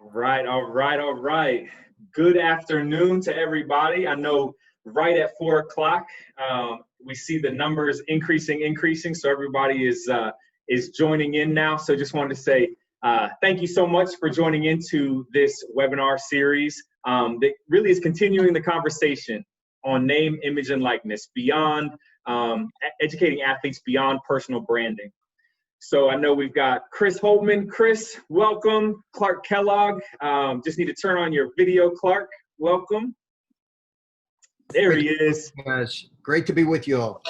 All right. Good afternoon to everybody. I know right at 4 o'clock, we see the numbers increasing. So everybody is joining in now. So just wanted to say thank you so much for joining into this webinar series that really is continuing the conversation on name, image, and likeness beyond educating athletes beyond personal branding. So I know we've got Chris Holtmann. Chris, welcome. Clark Kellogg. Just need to turn on your video, Clark. Welcome. There he is. Guys, great to be with you all.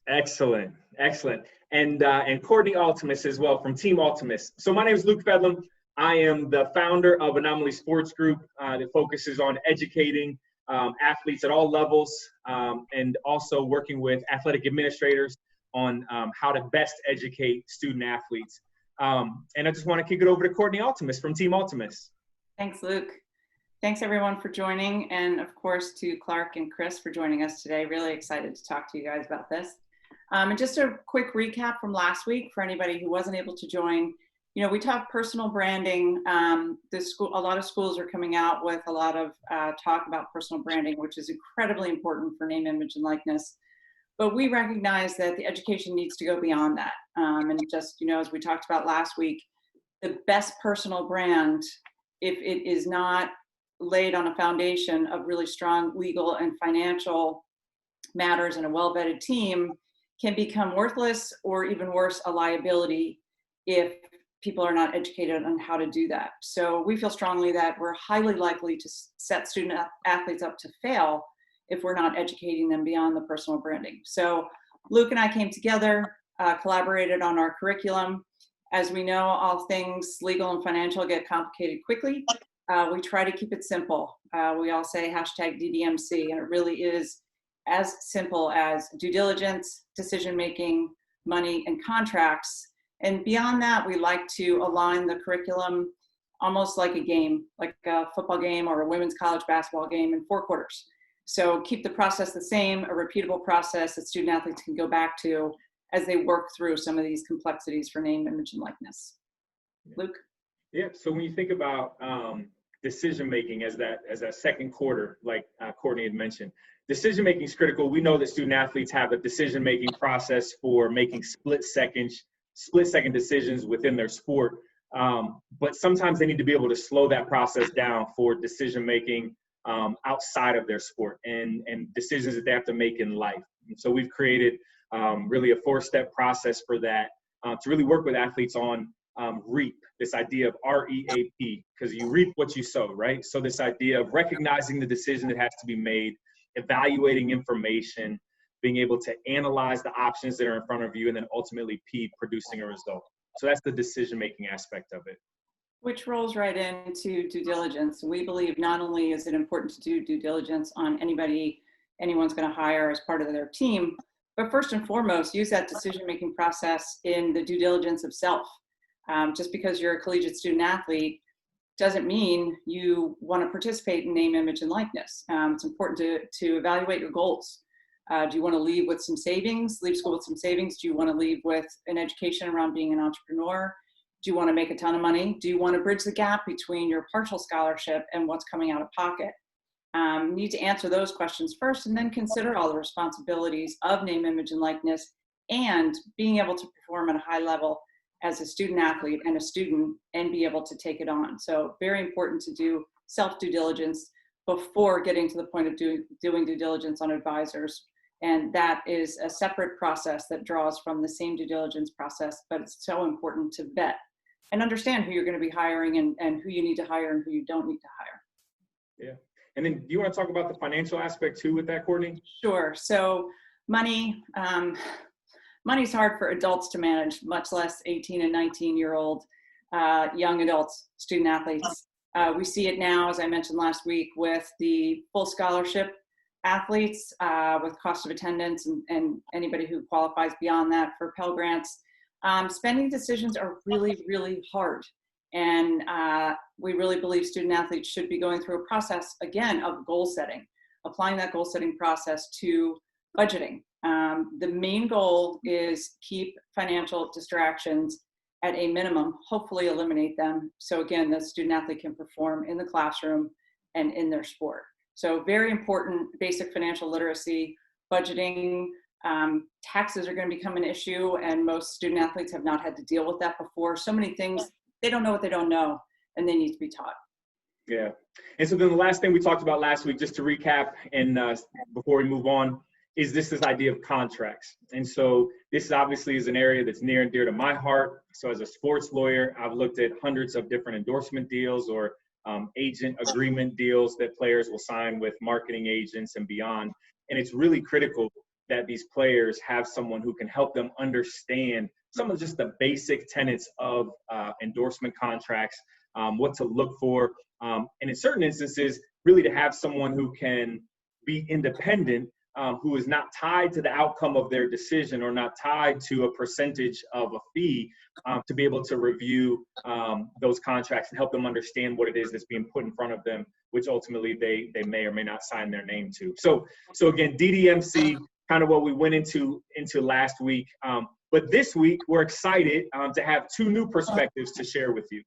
Excellent. And Team Altemus as well from Team Altemus. So my name is Luke Fedlam. I am the founder of Anomaly Sports Group that focuses on educating athletes at all levels and also working with athletic administrators on how to best educate student athletes. And I just want to kick it over to Team Altemus from Team Altemus. Thanks, Luke. Thanks everyone for joining. And of course to Clark and Chris for joining us today. Really excited to talk to you guys about this. And just a quick recap from last week for anybody who wasn't able to join. You know, we talked personal branding. A lot of schools are coming out with a lot of talk about personal branding, which is incredibly important for name, image, and likeness. But we recognize that the education needs to go beyond that. And just, you know, as we talked about last week, the best personal brand, if it is not laid on a foundation of really strong legal and financial matters and a well-vetted team, can become worthless or even worse, a liability if people are not educated on how to do that. So we feel strongly that we're highly likely to set student athletes up to fail if we're not educating them beyond the personal branding. So Luke and I came together, collaborated on our curriculum. As we know, all things legal and financial get complicated quickly. We try to keep it simple. We all say #DDMC, and it really is as simple as due diligence, decision-making, money, and contracts. And beyond that, we like to align the curriculum almost like a game, like a football game or a women's college basketball game in 4 quarters. So keep the process the same, a repeatable process that student athletes can go back to as they work through some of these complexities for name, image, and likeness. Luke? Yeah, so when you think about decision-making as that second quarter, like Courtney had mentioned, decision-making is critical. We know that student athletes have a decision-making process for making split-second decisions within their sport. But sometimes they need to be able to slow that process down for decision-making outside of their sport and decisions that they have to make in life. And so we've created really a 4-step process for that to really work with athletes on REAP, this idea of REAP, because you reap what you sow, right? So this idea of recognizing the decision that has to be made, evaluating information, being able to analyze the options that are in front of you, and then ultimately producing a result. So that's the decision-making aspect of it. Which rolls right into due diligence. We believe not only is it important to do due diligence on anyone's going to hire as part of their team, but first and foremost, use that decision-making process in the due diligence of self. Just because you're a collegiate student athlete doesn't mean you want to participate in name, image, and likeness. It's important to evaluate your goals. Do you want to leave with some savings, leave school with some savings? Do you want to leave with an education around being an entrepreneur? Do you want to make a ton of money? Do you want to bridge the gap between your partial scholarship and what's coming out of pocket? You need to answer those questions first and then consider all the responsibilities of name, image, and likeness and being able to perform at a high level as a student athlete and a student and be able to take it on. So very important to do self-due diligence before getting to the point of doing due diligence on advisors. And that is a separate process that draws from the same due diligence process, but it's so important to vet and understand who you're going to be hiring and who you need to hire and who you don't need to hire. Yeah. And then do you want to talk about the financial aspect too with that, Courtney? Sure. So money's hard for adults to manage, much less 18 and 19-year-old young adults, student athletes. We see it now, as I mentioned last week, with the full scholarship athletes with cost of attendance and anybody who qualifies beyond that for Pell Grants. Spending decisions are really, really hard. And we really believe student athletes should be going through a process, again, of goal setting, applying that goal setting process to budgeting. The main goal is keep financial distractions at a minimum, hopefully eliminate them. So again, the student athlete can perform in the classroom and in their sport. So very important basic financial literacy, budgeting. Taxes are going to become an issue, and most student athletes have not had to deal with that before. So many things, they don't know what they don't know, and they need to be taught. Yeah. And so then the last thing we talked about last week, just to recap and before we move on, is this idea of contracts. And so this obviously is an area that's near and dear to my heart. So as a sports lawyer, I've looked at hundreds of different endorsement deals or agent agreement deals that players will sign with marketing agents and beyond. And it's really critical that these players have someone who can help them understand some of just the basic tenets of endorsement contracts, what to look for, and in certain instances, really to have someone who can be independent, who is not tied to the outcome of their decision or not tied to a percentage of a fee, to be able to review those contracts and help them understand what it is that's being put in front of them, which ultimately they may or may not sign their name to. So again, DDMC, kind of what we went into last week. But this week, we're excited to have two new perspectives to share with you.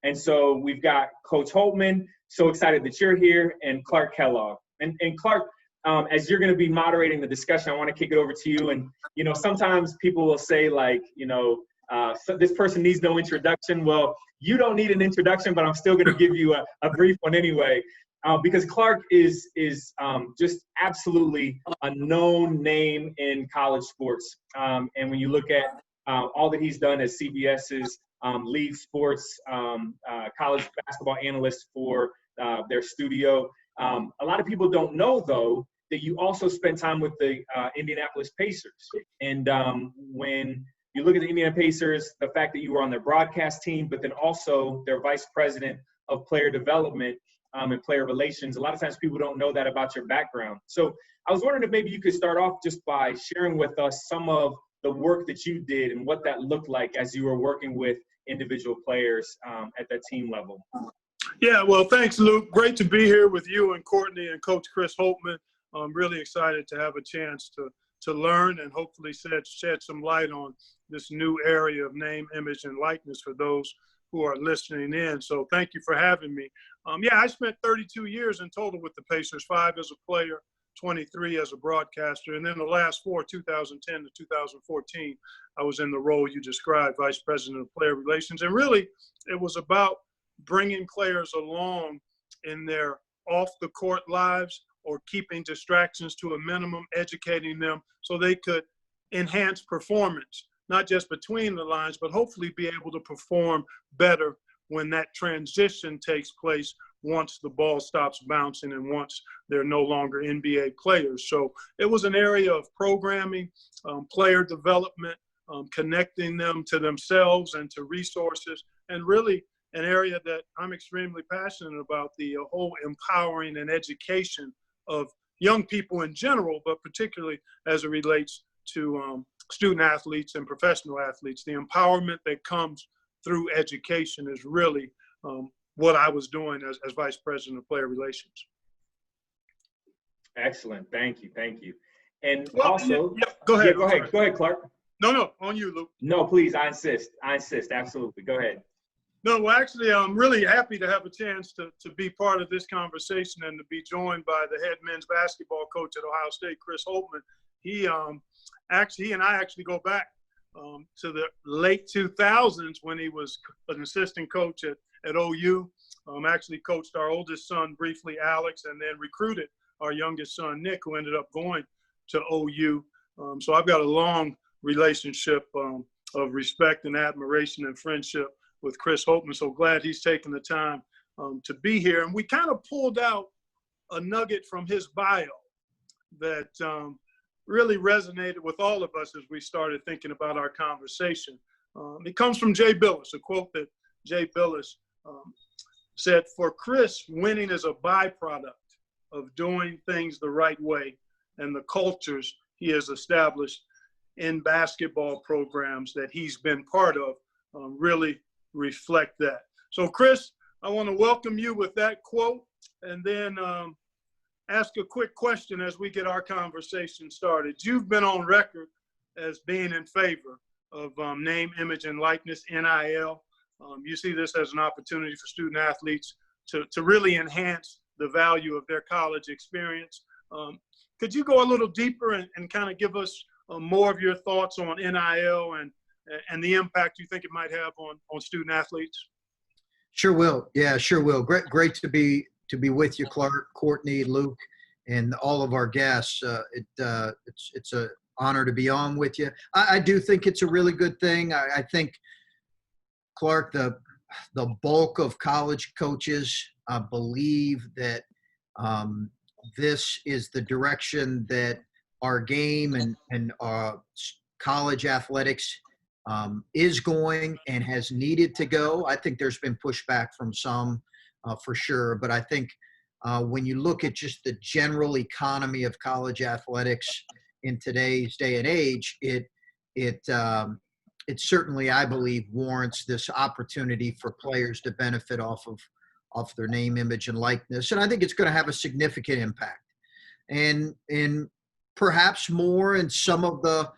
And so we've got Coach Holtmann, so excited that you're here, and Clark Kellogg. And Clark, as you're going to be moderating the discussion, I want to kick it over to you. And, you know, sometimes people will say, like, you know, so this person needs no introduction. Well, you don't need an introduction, but I'm still going to give you a brief one anyway. Because Clark is just absolutely a known name in college sports. And when you look at all that he's done as CBS's lead sports college basketball analyst for their studio, a lot of people don't know, though, that you also spent time with the Indianapolis Pacers. And when you look at the Indiana Pacers, the fact that you were on their broadcast team, but then also their vice president of player development and player relations, a lot of times people don't know that about your background. So I was wondering if maybe you could start off just by sharing with us some of the work that you did and what that looked like as you were working with individual players at that team level. Yeah, well, thanks, Luke. Great to be here with you and Courtney and Coach Chris Holtmann. I'm really excited to have a chance to learn and hopefully shed some light on this new area of name, image, and likeness for those who are listening in. So thank you for having me. Yeah, I spent 32 years in total with the Pacers, 5 as a player, 23 as a broadcaster, and then the last 4, 2010 to 2014, I was in the role you described, Vice President of Player Relations. And really, it was about bringing players along in their off-the-court lives or keeping distractions to a minimum, educating them so they could enhance performance, not just between the lines, but hopefully be able to perform better when that transition takes place once the ball stops bouncing and once they're no longer NBA players. So it was an area of programming, player development, connecting them to themselves and to resources, and really an area that I'm extremely passionate about, the whole empowering and education of young people in general, but particularly as it relates to student athletes and professional athletes. The empowerment that comes through education is really what I was doing as Vice President of Player Relations. Excellent. Thank you. Thank you. And well, also, go ahead. Yeah, go ahead, Clark. No, on you, Luke. No, please. I insist. Absolutely. Go ahead. No, well, actually, I'm really happy to have a chance to be part of this conversation and to be joined by the head men's basketball coach at Ohio State, Chris Holtmann. He and I actually go back to the late 2000s when he was an assistant coach at OU. Actually coached our oldest son briefly, Alex, and then recruited our youngest son, Nick, who ended up going to OU. So I've got a long relationship of respect and admiration and friendship with Chris Holtmann. So glad he's taken the time to be here. And we kind of pulled out a nugget from his bio that really resonated with all of us as we started thinking about our conversation. It comes from Jay Billis, a quote that Jay Billis said, "For Chris, winning is a byproduct of doing things the right way, and the cultures he has established in basketball programs that he's been part of really reflect that." So Chris, I want to welcome you with that quote, and then ask a quick question as we get our conversation started. You've been on record as being in favor of name, image, and likeness, NIL. You see this as an opportunity for student athletes to really enhance the value of their college experience. Could you go a little deeper and kind of give us more of your thoughts on NIL and the impact you think it might have on student athletes? Sure will. Yeah, sure will. Great to be with you, Clark, Courtney, Luke, and all of our guests. It's an honor to be on with you. I do think it's a really good thing. I think, Clark, the bulk of college coaches believe that this is the direction that our game and college athletics is going and has needed to go. I think there's been pushback from some for sure, but I think when you look at just the general economy of college athletics in today's day and age, it certainly, I believe, warrants this opportunity for players to benefit off their name, image, and likeness. And I think it's going to have a significant impact, and perhaps more in some of the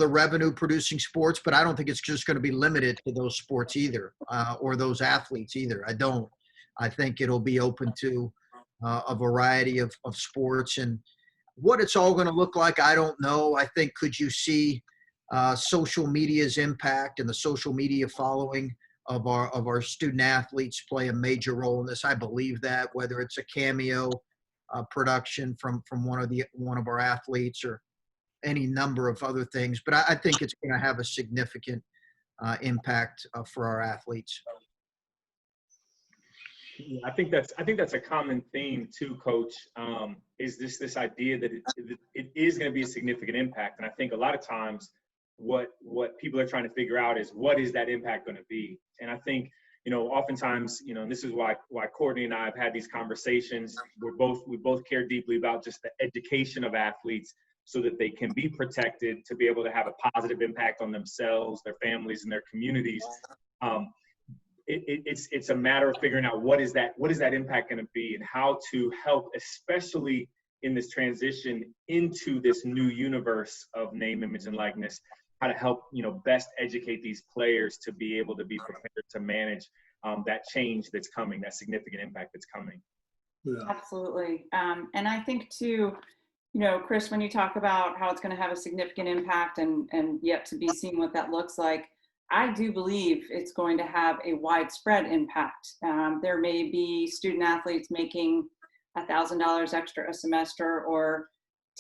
revenue producing sports, but I don't think it's just going to be limited to those sports either, or those athletes either. I think it'll be open to a variety of sports, and what it's all going to look like, I don't know. I think, could you see social media's impact and the social media following of our student athletes play a major role in this? I believe that, whether it's a cameo production from one of our athletes or any number of other things, but I think it's going to have a significant impact for our athletes. I think that's a common theme too, Coach. Is this idea that it is going to be a significant impact, and I think a lot of times what people are trying to figure out is, what is that impact going to be? And I think, oftentimes, and this is why Courtney and I have had these conversations. We both care deeply about just the education of athletes, so that they can be protected, to be able to have a positive impact on themselves, their families, and their communities. It's a matter of figuring out what is that impact going to be, and how to help, especially in this transition into this new universe of name, image, and likeness, how to help, best educate these players to be able to be prepared to manage that change that's coming, that significant impact that's coming. Yeah. Absolutely. And I think too, Chris, when you talk about how it's going to have a significant impact and yet to be seen what that looks like, I do believe it's going to have a widespread impact. There may be student athletes making $1,000 extra a semester, or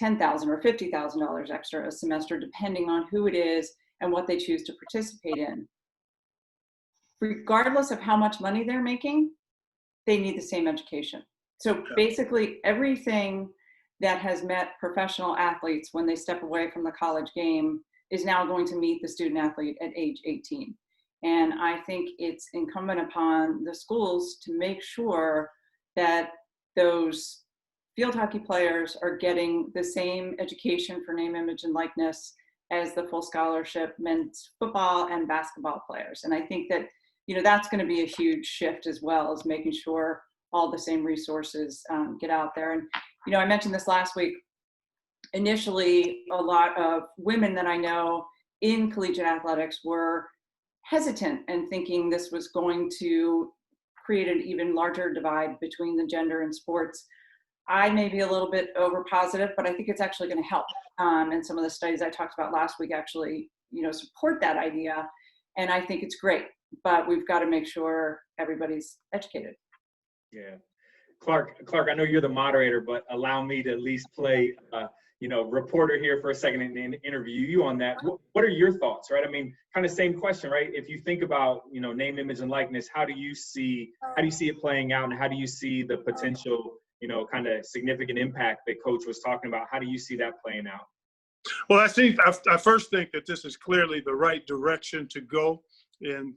$10,000 or $50,000 extra a semester, depending on who it is and what they choose to participate in. Regardless of how much money they're making, they need the same education. So basically everything that has met professional athletes when they step away from the college game is now going to meet the student athlete at age 18. And I think it's incumbent upon the schools to make sure that those field hockey players are getting the same education for name, image, and likeness as the full scholarship men's football and basketball players. And I think that, that's going to be a huge shift, as well as making sure all the same resources get out there. And, I mentioned this last week. Initially, a lot of women that I know in collegiate athletics were hesitant and thinking this was going to create an even larger divide between the gender in sports. I may be a little bit over positive, but I think it's actually going to help. And some of the studies I talked about last week actually, support that idea. And I think it's great, but we've got to make sure everybody's educated. Yeah. Clark, I know you're the moderator, but allow me to at least play, reporter here for a second and interview you on that. What are your thoughts, right? I mean, kind of same question, right? If you think about, name, image, and likeness, how do you see it playing out, and how do you see the potential, kind of significant impact that Coach was talking about? How do you see that playing out? Well, I first think that this is clearly the right direction to go in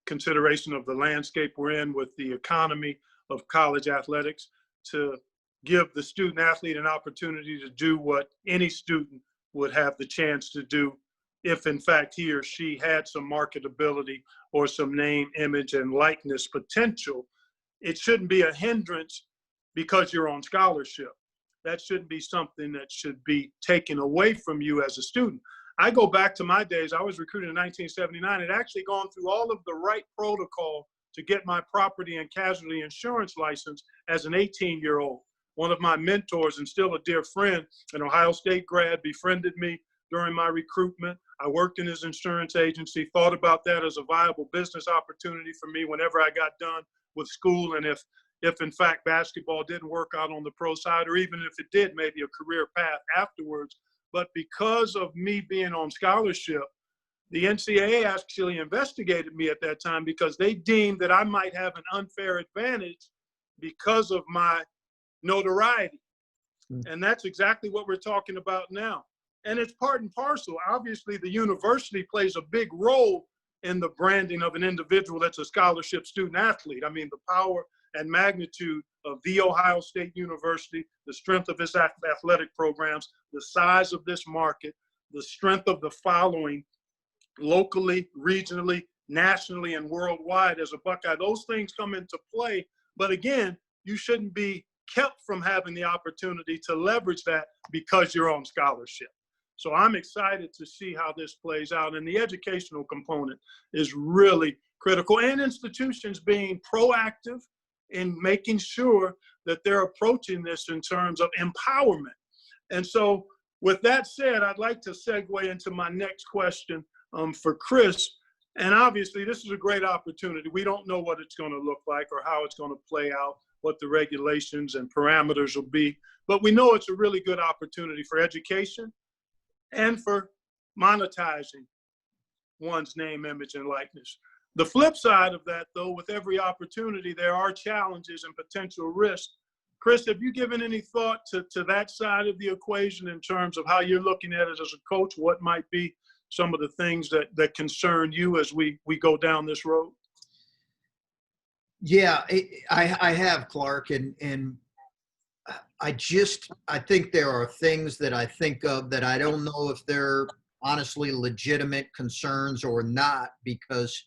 consideration of the landscape we're in with the economy of college athletics, to give the student athlete an opportunity to do what any student would have the chance to do if, in fact, he or she had some marketability or some name, image, and likeness potential. It shouldn't be a hindrance because you're on scholarship. That shouldn't be something that should be taken away from you as a student. I go back to my days. I was recruited in 1979. I'd actually gone through all of the right protocol to get my property and casualty insurance license as an 18-year-old. One of my mentors and still a dear friend, an Ohio State grad, befriended me during my recruitment. I worked in his insurance agency, thought about that as a viable business opportunity for me whenever I got done with school, and if in fact basketball didn't work out on the pro side, or even if it did, maybe a career path afterwards. But because of me being on scholarship, the NCAA actually investigated me at that time because they deemed that I might have an unfair advantage because of my notoriety. And that's exactly what we're talking about now. And it's part and parcel. Obviously, the university plays a big role in the branding of an individual that's a scholarship student athlete. I mean, the power and magnitude of The Ohio State University, the strength of its athletic programs, the size of this market, the strength of the following locally, regionally, nationally, and worldwide as a Buckeye. Those things come into play. But again, you shouldn't be kept from having the opportunity to leverage that because you're on scholarship. So I'm excited to see how this plays out. And the educational component is really critical. And institutions being proactive in making sure that they're approaching this in terms of empowerment. And so with that said, I'd like to segue into my next question for Chris. And obviously, this is a great opportunity. We don't know what it's going to look like or how it's going to play out, what the regulations and parameters will be. But we know it's a really good opportunity for education and for monetizing one's name, image, and likeness. The flip side of that, though, with every opportunity, there are challenges and potential risks. Chris, have you given any thought to that side of the equation in terms of how you're looking at it as a coach? What might be some of the things that concern you as we go down this road? Yeah, I have, Clark, and I think there are things that I think of that I don't know if they're honestly legitimate concerns or not, because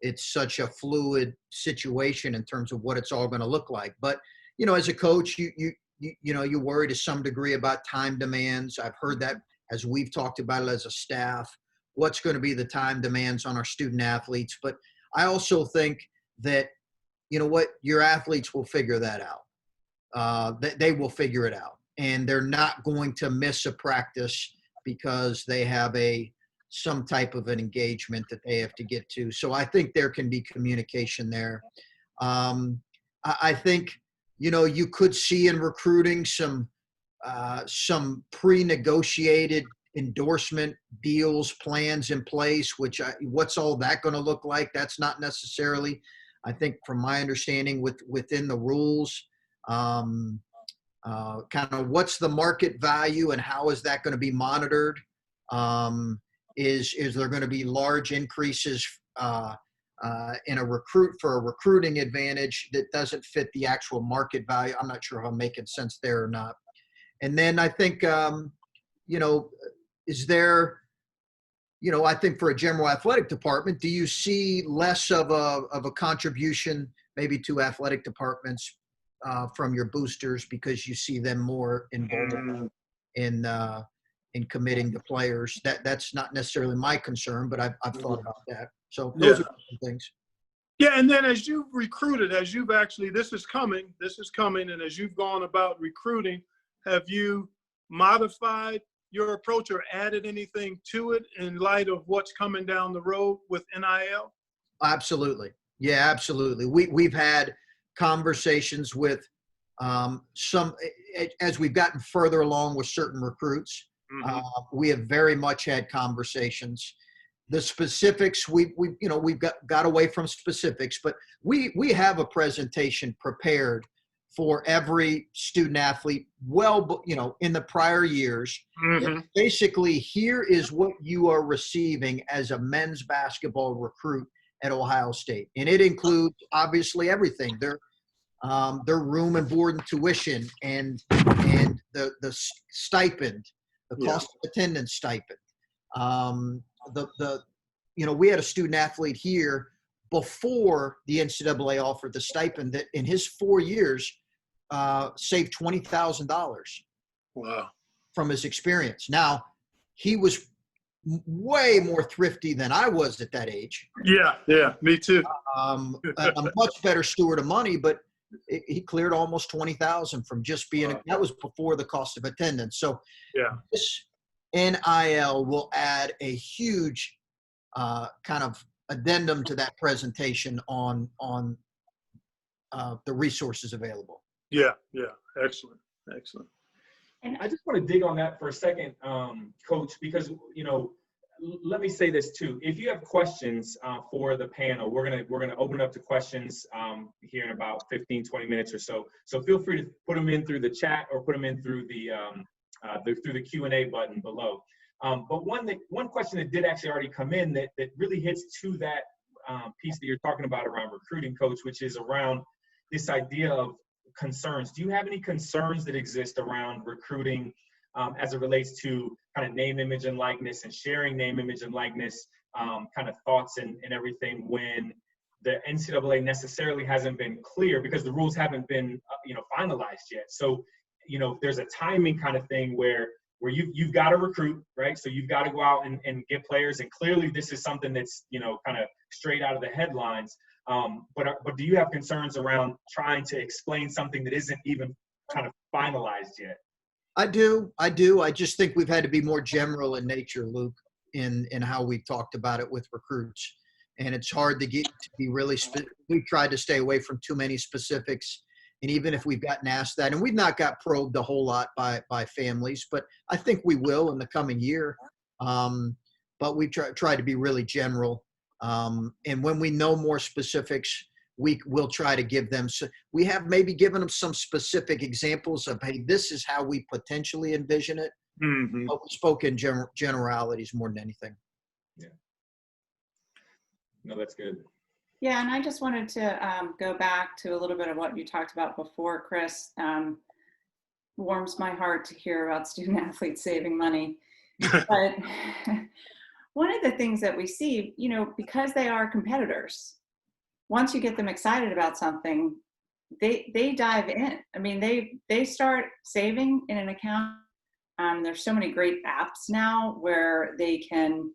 it's such a fluid situation in terms of what it's all going to look like. But, as a coach, you worry to some degree about time demands. I've heard that as we've talked about it as a staff, what's going to be the time demands on our student athletes. But I also think that, your athletes will figure that out. They will figure it out, and they're not going to miss a practice because they have some type of an engagement that they have to get to. So I think there can be communication there. I think, you could see in recruiting some pre-negotiated endorsement deals, plans in place, what's all that going to look like? That's not necessarily, I think, from my understanding, within the rules. Kind of what's the market value and how is that going to be monitored? Is there going to be large increases in a recruiting advantage that doesn't fit the actual market value? I'm not sure if I'm making sense there or not. And then I think, is there, I think for a general athletic department, do you see less of a contribution maybe to athletic departments from your boosters because you see them more involved in committing to players? That's not necessarily my concern, but I've thought about that. So those are some things. Yeah, and then as you've recruited, this is coming, and as you've gone about recruiting, have you modified your approach or added anything to it in light of what's coming down the road with NIL? Absolutely. Yeah, absolutely. We've had conversations with some, as we've gotten further along with certain recruits. Mm-hmm. We have very much had conversations. The specifics, we've got away from specifics, but we have a presentation prepared for every student athlete, in the prior years. Mm-hmm. Basically, here is what you are receiving as a men's basketball recruit at Ohio State. And it includes, obviously, everything. Their room and board and tuition and the stipend, the cost of attendance stipend. We had a student athlete here before the NCAA offered the stipend that in his 4 years saved $20,000. Wow. From his experience. Now, he was way more thrifty than I was at that age. Yeah, me too. A much better steward of money, but he cleared almost 20,000 from just being, that was before the cost of attendance. So Yeah. this NIL will add a huge kind of addendum to that presentation on the resources available. Yeah, excellent. And I just want to dig on that for a second, Coach, because, let me say this too. If you have questions for the panel, we're gonna open up to questions here in about 15, 20 minutes or so. So feel free to put them in through the chat or put them in through the Q&A button below. But one question that did actually already come in that really hits to that piece that you're talking about around recruiting, Coach, which is around this idea of concerns. Do you have any concerns that exist around recruiting as it relates to kind of name, image, and likeness and sharing name, image, and likeness kind of thoughts and everything when the NCAA necessarily hasn't been clear because the rules haven't been finalized yet? So, there's a timing kind of thing where you've got to recruit, right? So you've got to go out and get players. And clearly this is something that's, kind of straight out of the headlines. But do you have concerns around trying to explain something that isn't even kind of finalized yet? I do. I just think we've had to be more general in nature, Luke, in how we've talked about it with recruits. And it's hard to be really, we've tried to stay away from too many specifics. And even if we've gotten asked that, and we've not got probed a whole lot by families, but I think we will in the coming year. But we try to be really general. And when we know more specifics, we'll try to give them. So we have maybe given them some specific examples of, hey, this is how we potentially envision it. Mm-hmm. But we spoke in generalities more than anything. Yeah. No, that's good. Yeah, and I just wanted to go back to a little bit of what you talked about before, Chris. Warms my heart to hear about student athletes saving money. But one of the things that we see, because they are competitors, once you get them excited about something, they dive in. I mean, they start saving in an account. There's so many great apps now where they can,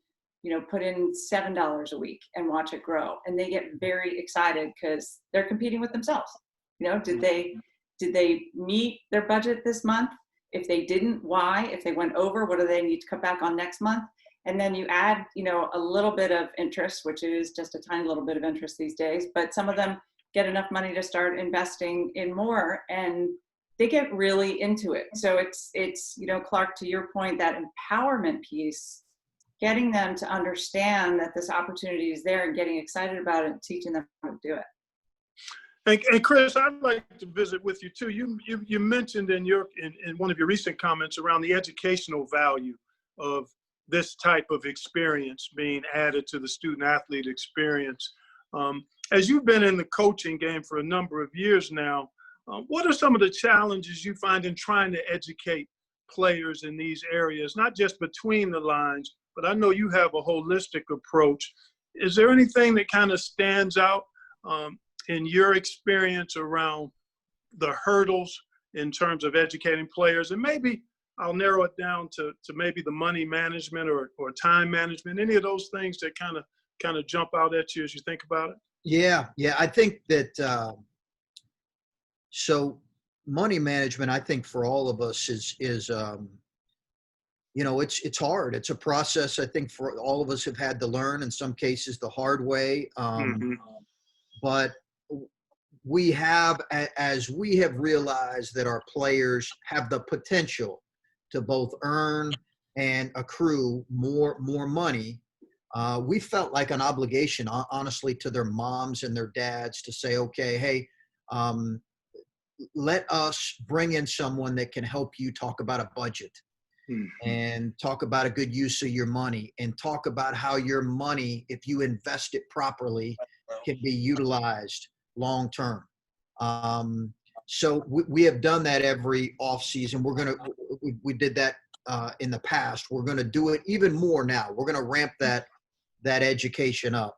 put in $7 a week and watch it grow. And they get very excited because they're competing with themselves. Did they meet their budget this month? If they didn't, why? If they went over, what do they need to cut back on next month? And then you add, a little bit of interest, which is just a tiny little bit of interest these days, but some of them get enough money to start investing in more and they get really into it. So it's Clark, to your point, that empowerment piece, getting them to understand that this opportunity is there and getting excited about it and teaching them how to do it. And Chris, I'd like to visit with you too. You mentioned in one of your recent comments around the educational value of this type of experience being added to the student athlete experience. As you've been in the coaching game for a number of years now, what are some of the challenges you find in trying to educate players in these areas, not just between the lines, but I know you have a holistic approach. Is there anything that kind of stands out in your experience around the hurdles in terms of educating players? And maybe I'll narrow it down to maybe the money management or time management, any of those things that kind of jump out at you as you think about it? Yeah, I think that so money management, I think for all of us is it's hard. It's a process. I think for all of us have had to learn in some cases the hard way. But we have, as we have realized that our players have the potential to both earn and accrue more money, we felt like an obligation, honestly, to their moms and their dads to say, okay, hey, let us bring in someone that can help you talk about a budget and talk about a good use of your money and talk about how your money, if you invest it properly, can be utilized long term. So we have done that every off season. We did that in the past. We're going to do it even more now. We're going to ramp that education up.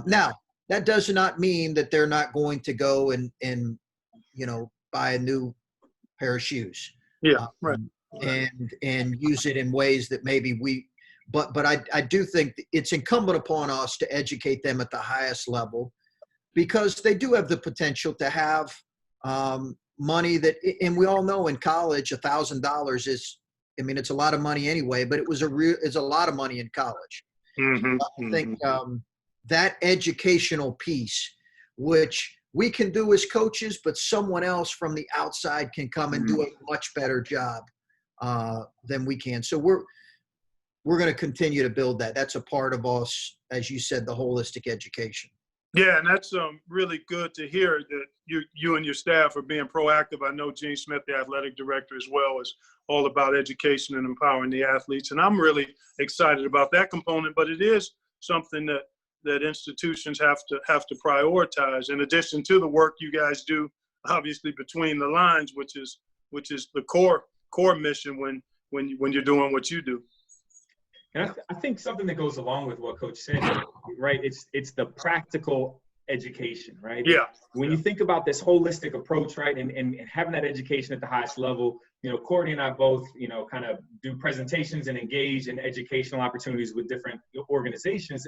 Now, that does not mean that they're not going to go and buy a new pair of shoes. Yeah, right. And use it in ways that maybe but I do think it's incumbent upon us to educate them at the highest level, because they do have the potential to have money that, and we all know in college, $1,000 is, I mean, it's a lot of money anyway, but it's a lot of money in college. Mm-hmm. I think that educational piece, which we can do as coaches, but someone else from the outside can come and do a much better job than we can. So we're going to continue to build that. That's a part of us, as you said, the holistic education. Yeah, and that's really good to hear that you and your staff are being proactive. I know Gene Smith, the athletic director, as well, is all about education and empowering the athletes. And I'm really excited about that component, but it is something that institutions have to prioritize, in addition to the work you guys do, obviously, between the lines, which is the core mission when you're doing what you do. And I think something that goes along with what Coach said, right? It's the practical education, right? Yeah. When you think about this holistic approach, right, and having that education at the highest level, Courtney and I both, kind of do presentations and engage in educational opportunities with different organizations.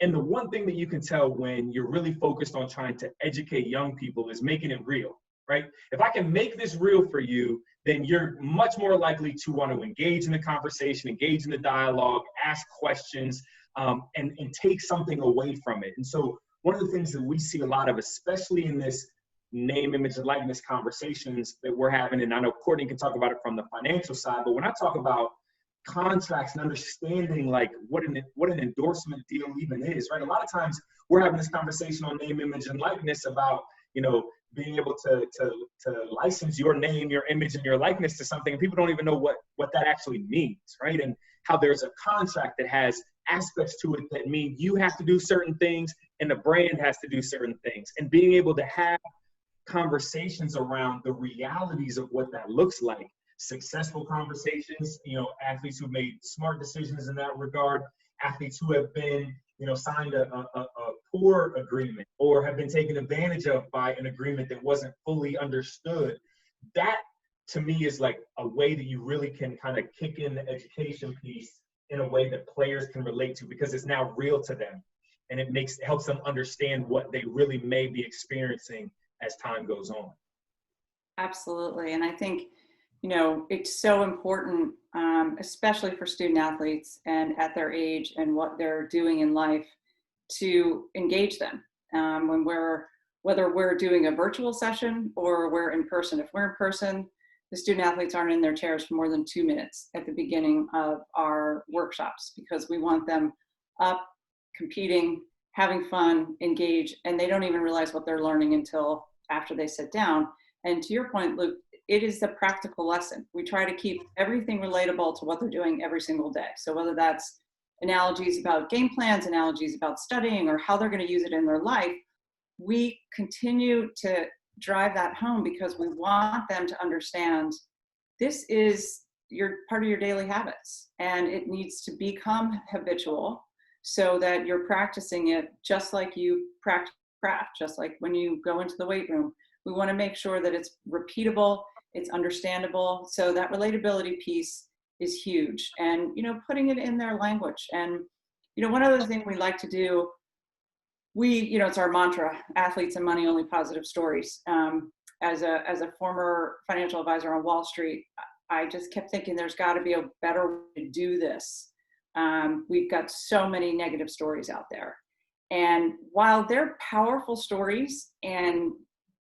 And the one thing that you can tell when you're really focused on trying to educate young people is making it real, right? If I can make this real for you, then you're much more likely to want to engage in the conversation, engage in the dialogue, ask questions, and take something away from it. And so one of the things that we see a lot of, especially in this name, image, and likeness conversations that we're having, and I know Courtney can talk about it from the financial side, but when I talk about contracts and understanding like what an endorsement deal even is, right? A lot of times we're having this conversation on name, image, and likeness about, being able to license your name, your image, and your likeness to something. And people don't even know what that actually means, right? And how there's a contract that has aspects to it that mean you have to do certain things and the brand has to do certain things. And being able to have conversations around the realities of what that looks like, successful conversations, athletes who made smart decisions in that regard, athletes who have been, signed a poor agreement or have been taken advantage of by an agreement that wasn't fully understood. That, to me, is like a way that you really can kind of kick in the education piece in a way that players can relate to, because it's now real to them. And it helps them understand what they really may be experiencing as time goes on. Absolutely. And I think, it's so important, especially for student athletes and at their age and what they're doing in life, to engage them whether we're doing a virtual session or we're in person. If we're in person, the student athletes aren't in their chairs for more than 2 minutes at the beginning of our workshops, because we want them up, competing, having fun, engage, and they don't even realize what they're learning until after they sit down. And to your point, Luke, it is the practical lesson. We try to keep everything relatable to what they're doing every single day. So whether that's analogies about game plans, analogies about studying, or how they're going to use it in their life, we continue to drive that home, because we want them to understand this is part of your daily habits, and it needs to become habitual so that you're practicing it just like you practice craft, just like when you go into the weight room. We want to make sure that it's repeatable, it's understandable. So that relatability piece is huge, and, putting it in their language. And, one other thing we like to do, it's our mantra, athletes and money, only positive stories. As a former financial advisor on Wall Street, I just kept thinking there's got to be a better way to do this. We've got so many negative stories out there. And while they're powerful stories, and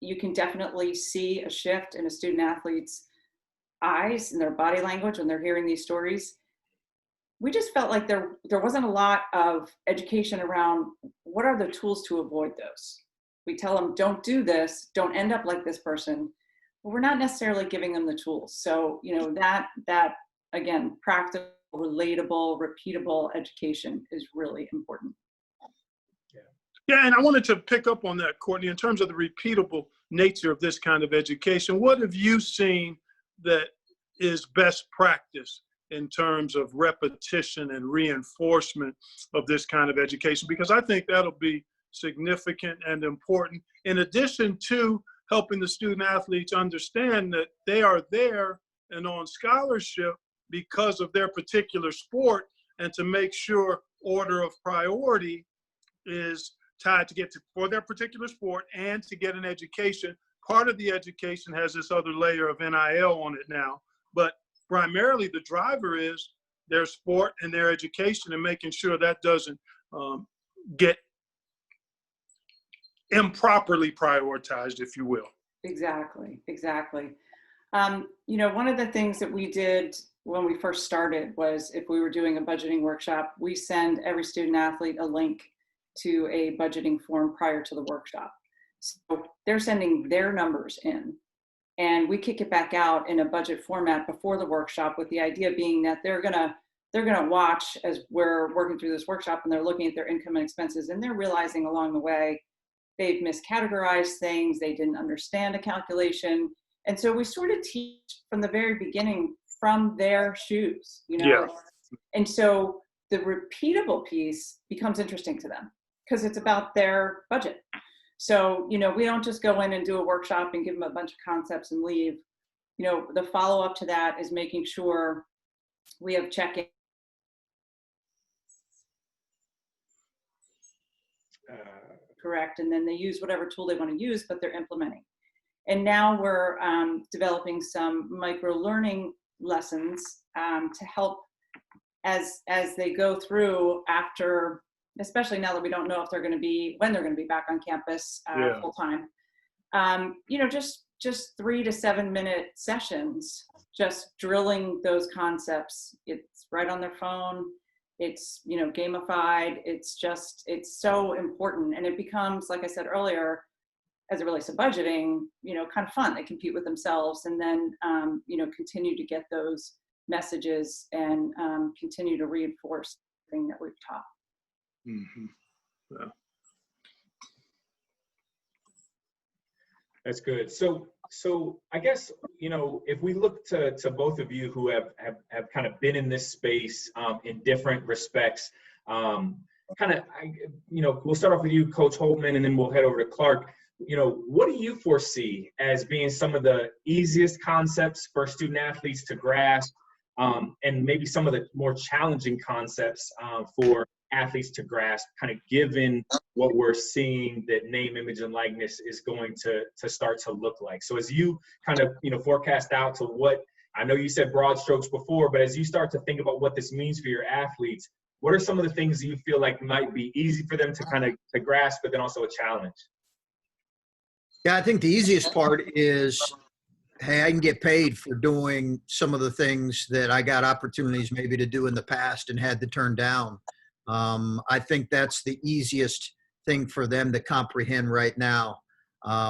you can definitely see a shift in a student athlete's eyes and their body language when they're hearing these stories, we just felt like there wasn't a lot of education around what are the tools to avoid those. We tell them, don't do this, don't end up like this person, but we're not necessarily giving them the tools. So, that again, practical, relatable, repeatable education is really important. Yeah, and I wanted to pick up on that, Courtney, in terms of the repeatable nature of this kind of education. What have you seen that is best practice in terms of repetition and reinforcement of this kind of education? Because I think that'll be significant and important, in addition to helping the student athletes understand that they are there and on scholarship because of their particular sport, and to make sure order of priority is tied to for their particular sport and to get an education. Part of the education has this other layer of NIL on it now, but primarily the driver is their sport and their education, and making sure that doesn't get improperly prioritized, if you will. Exactly. One of the things that we did when we first started was, if we were doing a budgeting workshop, we send every student athlete a link to a budgeting form prior to the workshop. So they're sending their numbers in, and we kick it back out in a budget format before the workshop, with the idea being that they're gonna watch as we're working through this workshop, and they're looking at their income and expenses, and they're realizing along the way they've miscategorized things, they didn't understand a calculation. And so we sort of teach from the very beginning from their shoes, Yeah. And so the repeatable piece becomes interesting to them because it's about their budget. So, we don't just go in and do a workshop and give them a bunch of concepts and leave. The follow-up to that is making sure we have check-in. Correct. And then they use whatever tool they want to use, but they're implementing. And now we're developing some micro learning lessons to help as they go through after, especially now that we don't know if when they're going to be back on campus full time. Just 3 to 7 minute sessions, just drilling those concepts. It's right on their phone. It's, gamified. It's so important. And it becomes, like I said earlier, as it relates to budgeting, kind of fun. They compete with themselves, and then, continue to get those messages and continue to reinforce the thing that we've taught. Mm-hmm. Yeah. That's good. So I guess, if we look to both of you who have kind of been in this space in different respects, we'll start off with you, Coach Holtmann, and then we'll head over to Clark. What do you foresee as being some of the easiest concepts for student athletes to grasp, and maybe some of the more challenging concepts for athletes to grasp, kind of given what we're seeing that name, image, and likeness is going to start to look like? So as you kind of, forecast out to what, I know you said broad strokes before, but as you start to think about what this means for your athletes, what are some of the things you feel like might be easy for them to kind of to grasp, but then also a challenge? Yeah, I think the easiest part is, hey, I can get paid for doing some of the things that I got opportunities maybe to do in the past and had to turn down. I think that's the easiest thing for them to comprehend right now,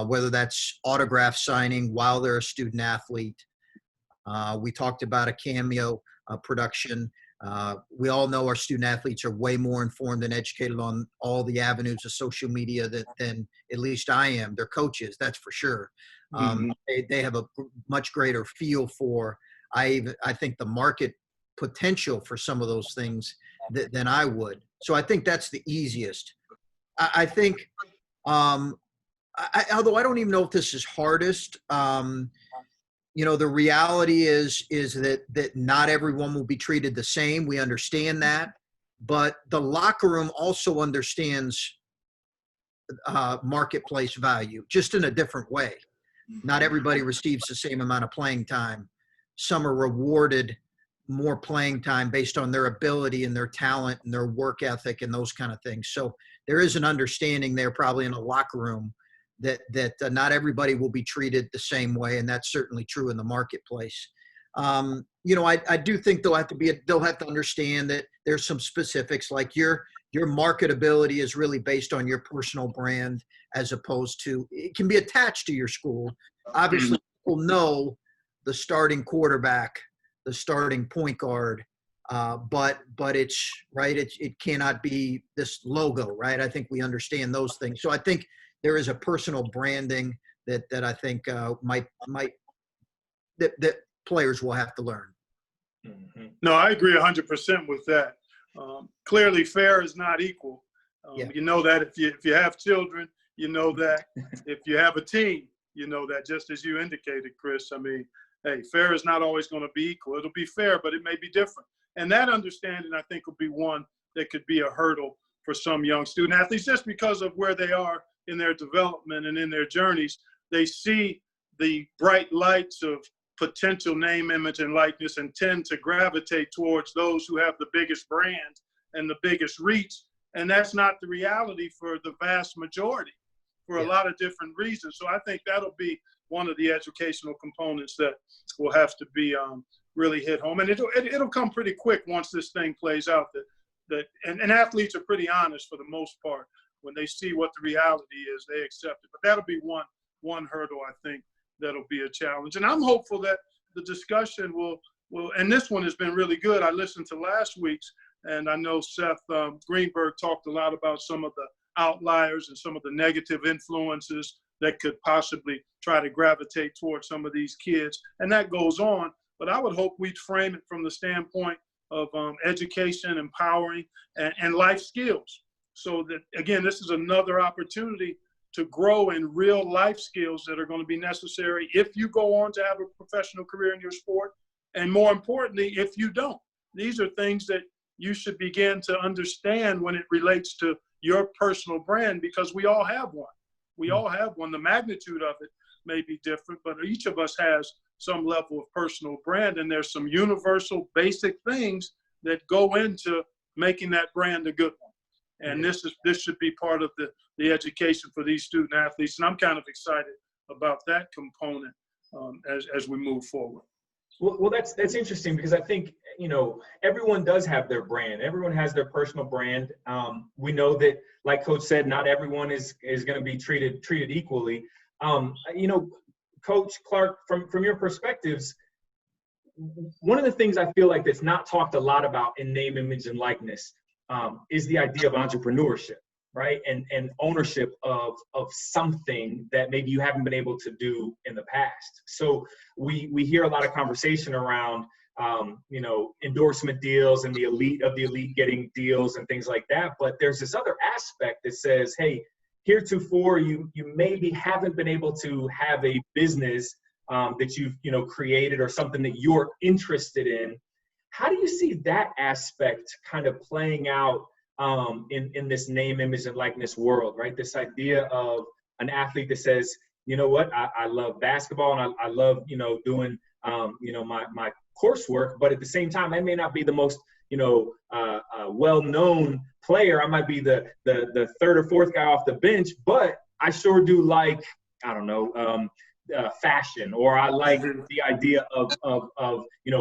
whether that's autograph signing while they're a student athlete. We talked about a cameo production. We all know our student athletes are way more informed and educated on all the avenues of social media than at least I am. They're coaches, that's for sure. They have a much greater feel for, I think, the market potential for some of those things than I would. So I think that's the easiest. I think, although I don't even know if this is hardest, the reality is that not everyone will be treated the same. We understand that, but the locker room also understands marketplace value, just in a different way. Not everybody receives the same amount of playing time. Some are rewarded more playing time based on their ability and their talent and their work ethic and those kind of things. So there is an understanding there probably in a locker room that not everybody will be treated the same way, and that's certainly true in the marketplace. I do think they'll have to understand that there's some specifics, like your marketability is really based on your personal brand, as opposed to, it can be attached to your school. Obviously, people know the starting quarterback, the starting point guard, but it's right. It cannot be this logo, right? I think we understand those things. So I think there is a personal branding that I think that players will have to learn. Mm-hmm. No, I agree 100% with that. Clearly, fair is not equal. Yeah. You know that if you have children, you know that. If you have a team, you know that. Just as you indicated, Chris. I mean, hey, fair is not always going to be equal. It'll be fair, but it may be different. And that understanding, I think, will be one that could be a hurdle for some young student athletes, just because of where they are in their development and in their journeys. They see the bright lights of potential name, image, and likeness and tend to gravitate towards those who have the biggest brand and the biggest reach. And that's not the reality for the vast majority for a lot of different reasons. So I think that'll be one of the educational components that will have to be really hit home. And it'll come pretty quick once this thing plays out, and athletes are pretty honest for the most part. When they see what the reality is, they accept it. But that'll be one hurdle, I think, that'll be a challenge. And I'm hopeful that the discussion will, and this one has been really good. I listened to last week's, and I know Seth Greenberg talked a lot about some of the outliers and some of the negative influences that could possibly try to gravitate towards some of these kids. And that goes on. But I would hope we'd frame it from the standpoint of education, empowering, and life skills. So that, again, this is another opportunity to grow in real life skills that are going to be necessary if you go on to have a professional career in your sport. And more importantly, if you don't. These are things that you should begin to understand when it relates to your personal brand, because we all have one. We all have one. The magnitude of it may be different, but each of us has some level of personal brand, and there's some universal basic things that go into making that brand a good one. And this should be part of the education for these student athletes. And I'm kind of excited about that component as we move forward. Well, that's interesting, because I think, everyone does have their brand. Everyone has their personal brand. We know that, like Coach said, not everyone is going to be treated equally. Coach Clark, from your perspectives, one of the things I feel like that's not talked a lot about in name, image, and likeness is the idea of entrepreneurship, right? And ownership of something that maybe you haven't been able to do in the past. So we hear a lot of conversation around, endorsement deals and the elite getting deals and things like that. But there's this other aspect that says, hey, heretofore you maybe haven't been able to have a business that you've created or something that you're interested in. How do you see that aspect kind of playing out in this name, image, and likeness world, right? This idea of an athlete that says, you know what, I love basketball and I love, doing, my coursework, but at the same time, I may not be the most, well-known player. I might be the third or fourth guy off the bench, but I sure do like, I don't know, fashion, or I like the idea of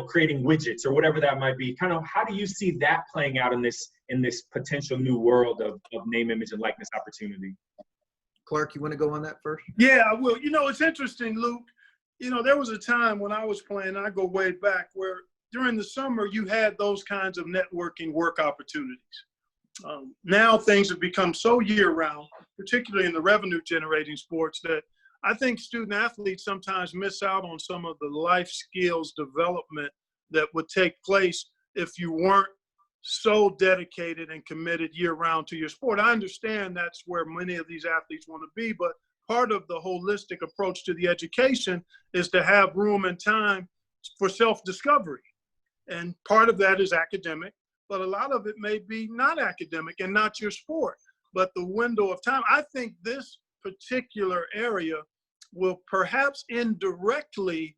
creating widgets or whatever that might be. Kind of, how do you see that playing out in this potential new world of name, image, and likeness opportunity? Clark, you want to go on that first? Yeah, I will. It's interesting, Luke. There was a time when I was playing, I go way back, where during the summer you had those kinds of networking work opportunities. Now things have become so year-round, particularly in the revenue-generating sports, that I think student athletes sometimes miss out on some of the life skills development that would take place if you weren't so dedicated and committed year-round to your sport. I understand that's where many of these athletes want to be, but part of the holistic approach to the education is to have room and time for self-discovery. And part of that is academic, but a lot of it may be not academic and not your sport, but the window of time. I think this particular area will perhaps indirectly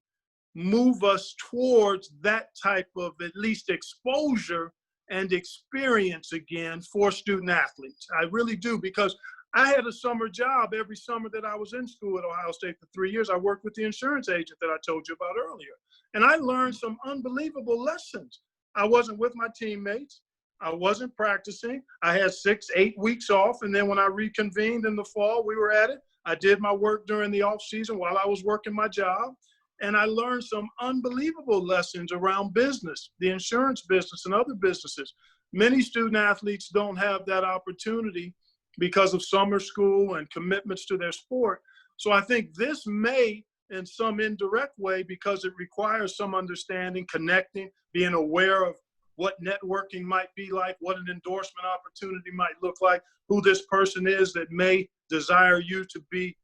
move us towards that type of at least exposure and experience again for student athletes. I really do, because I had a summer job every summer that I was in school at Ohio State for 3 years. I worked with the insurance agent that I told you about earlier. And I learned some unbelievable lessons. I wasn't with my teammates. I wasn't practicing. I had 6-8 weeks off. And then when I reconvened in the fall, we were at it. I did my work during the off season while I was working my job. And I learned some unbelievable lessons around business, the insurance business and other businesses. Many student athletes don't have that opportunity because of summer school and commitments to their sport. So I think this may, in some indirect way, because it requires some understanding, connecting, being aware of what networking might be like, what an endorsement opportunity might look like, who this person is that may desire you to be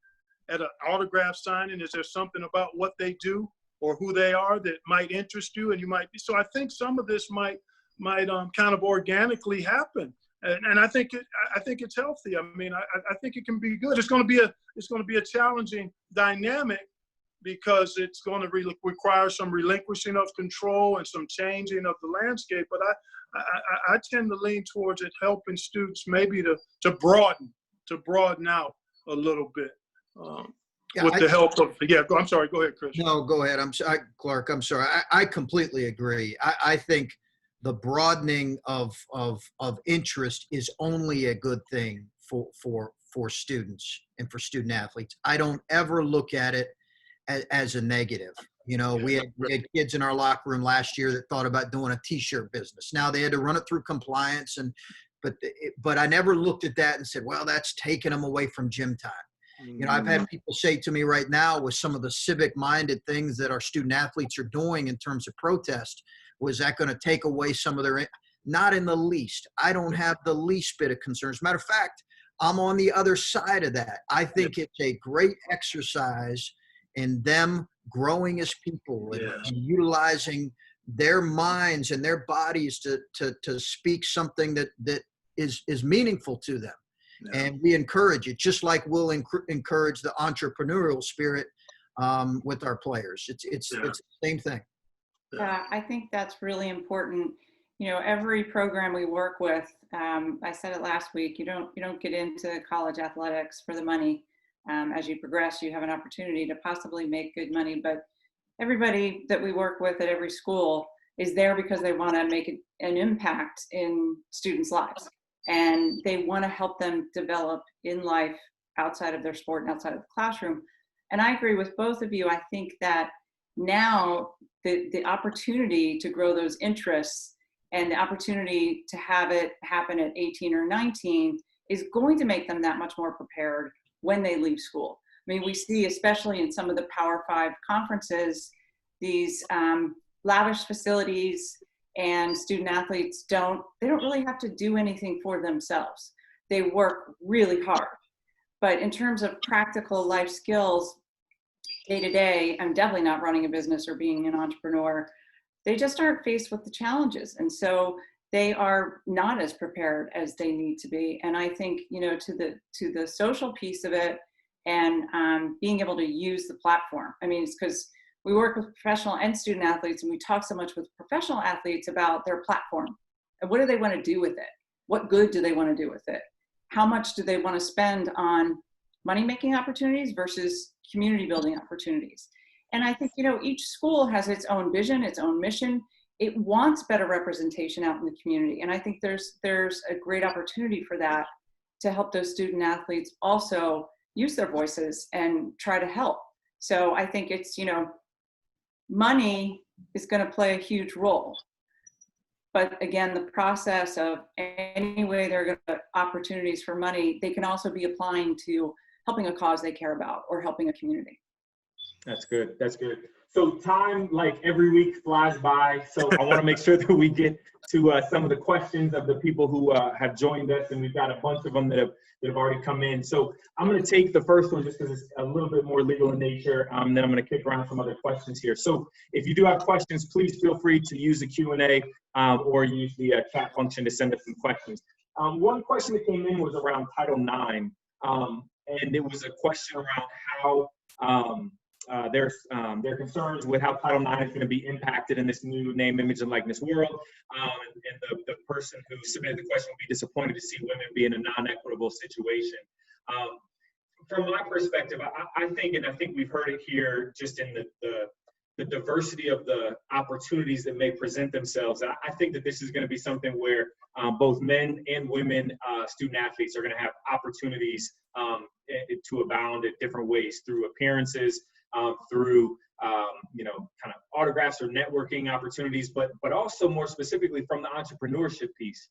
at an autograph signing. Is there something about what they do or who they are that might interest you and you might be? So I think some of this might kind of organically happen. And I think it's healthy. I mean, I think it can be good. It's going to be a challenging dynamic because it's going to require some relinquishing of control and some changing of the landscape. But I tend to lean towards it helping students maybe to broaden out a little bit with the help of, I'm sorry, go ahead, Chris. No, go ahead. I'm sorry, Clark. I'm sorry. I completely agree. I think the broadening of interest is only a good thing for students and for student athletes. I don't ever look at it as a negative. You know, we had kids in our locker room last year that thought about doing a t-shirt business. Now they had to run it through compliance, but I never looked at that and said, well, that's taking them away from gym time. You know, I've had people say to me right now with some of the civic-minded things that our student athletes are doing in terms of protest, was that going to take away some of their – not in the least. I don't have the least bit of concern. As a matter of fact, I'm on the other side of that. I think it's a great exercise in them growing as people and utilizing their minds and their bodies to speak something that is meaningful to them. Yeah. And we encourage it, just like we'll encourage the entrepreneurial spirit with our players. It's the same thing. Yeah, I think that's really important. You know, every program we work with, I said it last week, you don't get into college athletics for the money. As you progress, you have an opportunity to possibly make good money, but everybody that we work with at every school is there because they want to make an impact in students' lives. And they want to help them develop in life outside of their sport and outside of the classroom. And I agree with both of you. I think that now the opportunity to grow those interests and the opportunity to have it happen at 18 or 19 is going to make them that much more prepared when they leave school. I mean, we see, especially in some of the Power 5 conferences, these lavish facilities, and student athletes don't really have to do anything for themselves. They work really hard. But in terms of practical life skills, day to day, I'm definitely not running a business or being an entrepreneur. They just aren't faced with the challenges. And so they are not as prepared as they need to be. And I think, you know, to the social piece of it and being able to use the platform. I mean, it's because we work with professional and student athletes, and we talk so much with professional athletes about their platform and what do they want to do with it? What good do they want to do with it? How much do they want to spend on money-making opportunities versus community building opportunities? And I think, you know, each school has its own vision, its own mission. It wants better representation out in the community. And I think there's a great opportunity for that to help those student athletes also use their voices and try to help. So I think it's, you know, money is going to play a huge role. But again, the process of any way there are going to be opportunities for money, they can also be applying to helping a cause they care about or helping a community. That's good. That's good. So time, like every week, flies by. So I want to make sure that we get to some of the questions of the people who have joined us, and we've got a bunch of them that have already come in. So I'm going to take the first one just because it's a little bit more legal in nature. Then I'm going to kick around some other questions here. So if you do have questions, please feel free to use the Q&A or use the chat function to send us some questions. One question that came in was around Title IX, and it was a question around how their concerns with how Title IX is going to be impacted in this new name, image, and likeness world. And the person who submitted the question will be disappointed to see women be in a non-equitable situation. From my perspective, I think we've heard it here just in the diversity of the opportunities that may present themselves. I think that this is going to be something where both men and women student athletes are going to have opportunities to abound in different ways through appearances, through kind of autographs or networking opportunities, but also more specifically from the entrepreneurship piece.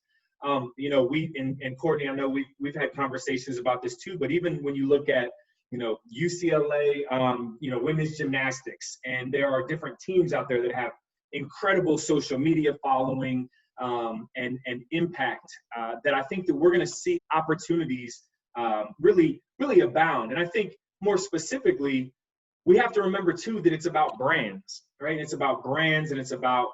We and Courtney, I know we've had conversations about this too, but even when you look at UCLA, women's gymnastics, and there are different teams out there that have incredible social media following and impact that I think that we're going to see opportunities really abound. And I think more specifically, we have to remember too that it's about brands, right? It's about brands, and it's about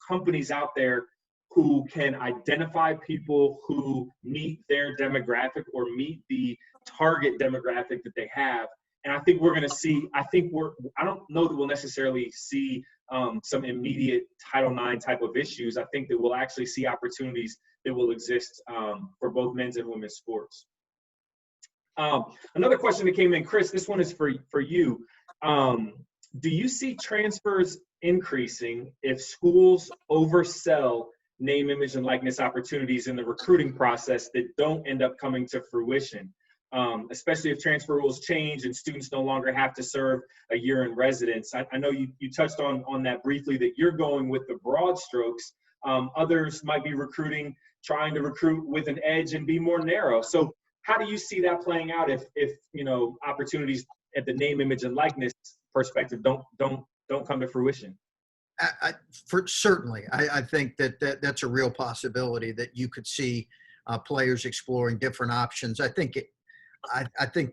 companies out there who can identify people who meet their demographic or meet the target demographic that they have. And I think we're going to see, I don't know that we'll necessarily see some immediate Title IX type of issues. I think that we'll actually see opportunities that will exist for both men's and women's sports. Another question that came in, Chris, this one is for you. Do you see transfers increasing if schools oversell name, image, and likeness opportunities in the recruiting process that don't end up coming to fruition? Especially if transfer rules change and students no longer have to serve a year in residence. I know you touched on that briefly, that you're going with the broad strokes. Others might be trying to recruit with an edge and be more narrow. So how do you see that playing out if opportunities at the name, image, and likeness perspective don't come to fruition? Certainly, I think that's a real possibility that you could see players exploring different options. I think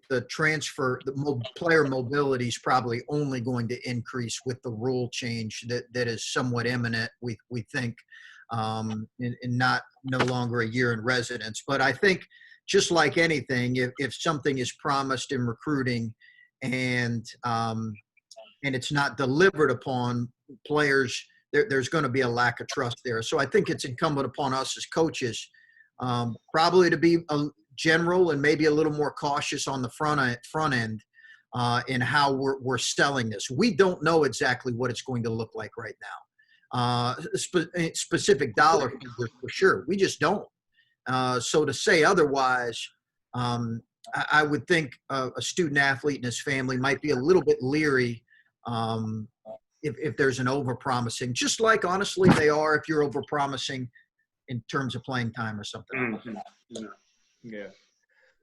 the player mobility is probably only going to increase with the rule change that is somewhat imminent. We think, and no longer a year in residence. But I think, just like anything, if something is promised in recruiting and it's not delivered upon, players, there's going to be a lack of trust there. So I think it's incumbent upon us as coaches probably to be general and maybe a little more cautious on the front end in how we're selling this. We don't know exactly what it's going to look like right now. Specific dollar figures for sure. We just don't. So to say otherwise, I would think a student athlete and his family might be a little bit leery if there's an overpromising, just like honestly they are if you're overpromising in terms of playing time or something. Mm-hmm. Yeah.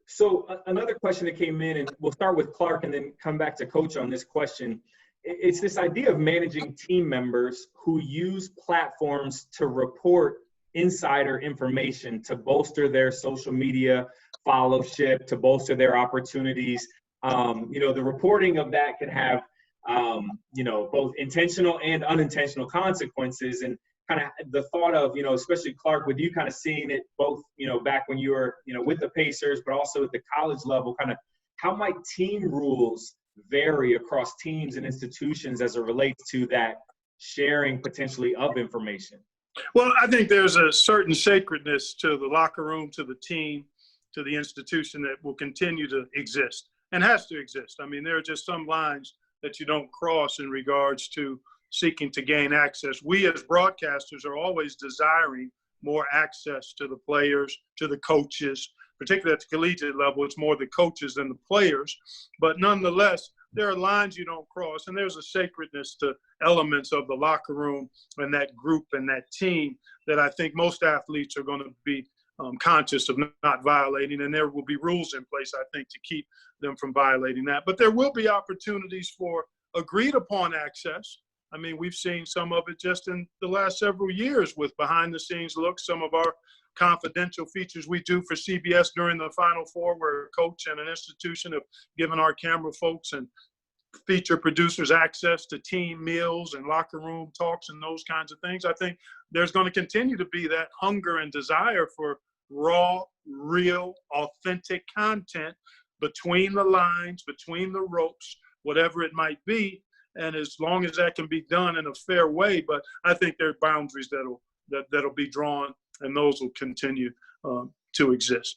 So another question that came in, and we'll start with Clark and then come back to Coach on this question. It's this idea of managing team members who use platforms to report insider information to bolster their social media followership, to bolster their opportunities. The reporting of that can have, both intentional and unintentional consequences. And kind of the thought of, especially Clark, with you kind of seeing it both, back when you were, with the Pacers, but also at the college level, kind of how might team rules vary across teams and institutions as it relates to that sharing potentially of information? Well, I think there's a certain sacredness to the locker room, to the team, to the institution that will continue to exist and has to exist. I mean, there are just some lines that you don't cross in regards to seeking to gain access. We as broadcasters are always desiring more access to the players, to the coaches, particularly at the collegiate level. It's more the coaches than the players. But nonetheless, there are lines you don't cross, and there's a sacredness to elements of the locker room and that group and that team that I think most athletes are going to be conscious of not violating, and there will be rules in place, I think, to keep them from violating that. But there will be opportunities for agreed upon access. I mean, we've seen some of it just in the last several years with behind-the-scenes looks, some of our confidential features we do for CBS during the Final Four, where a coach and an institution have given our camera folks and feature producers access to team meals and locker room talks and those kinds of things. I think there's going to continue to be that hunger and desire for raw, real, authentic content between the lines, between the ropes, whatever it might be. And as long as that can be done in a fair way, but I think there are boundaries that'll be drawn, and those will continue to exist.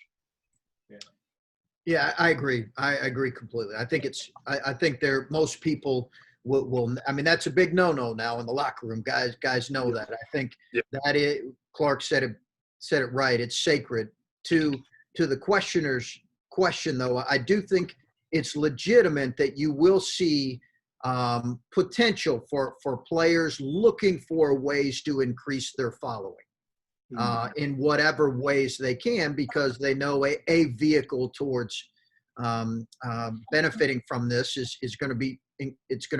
Yeah, I agree. I agree completely. I think I think most people will. I mean, that's a big no-no now in the locker room. Guys know that. I think that Clark said it right. It's sacred. To the questioner's question, though, I do think it's legitimate that you will see potential for players looking for ways to increase their following. In whatever ways they can, because they know a vehicle towards benefiting from this is going to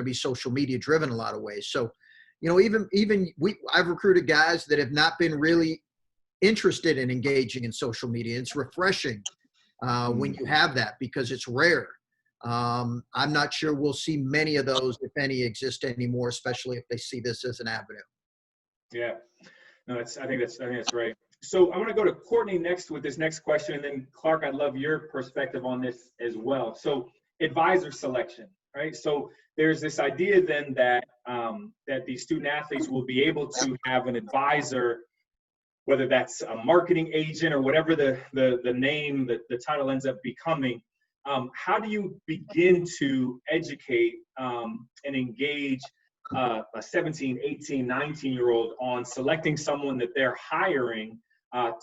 be social media driven in a lot of ways. So, I've recruited guys that have not been really interested in engaging in social media. It's refreshing when you have that, because it's rare. I'm not sure we'll see many of those, if any, exist anymore, especially if they see this as an avenue. Yeah. No, I think that's right. So I want to go to Courtney next with this next question, and then Clark, I'd love your perspective on this as well. So advisor selection, right? So there's this idea then that that these student athletes will be able to have an advisor, whether that's a marketing agent or whatever the name, the title ends up becoming. How do you begin to educate and engage a 17, 18, 19-year-old on selecting someone that they're hiring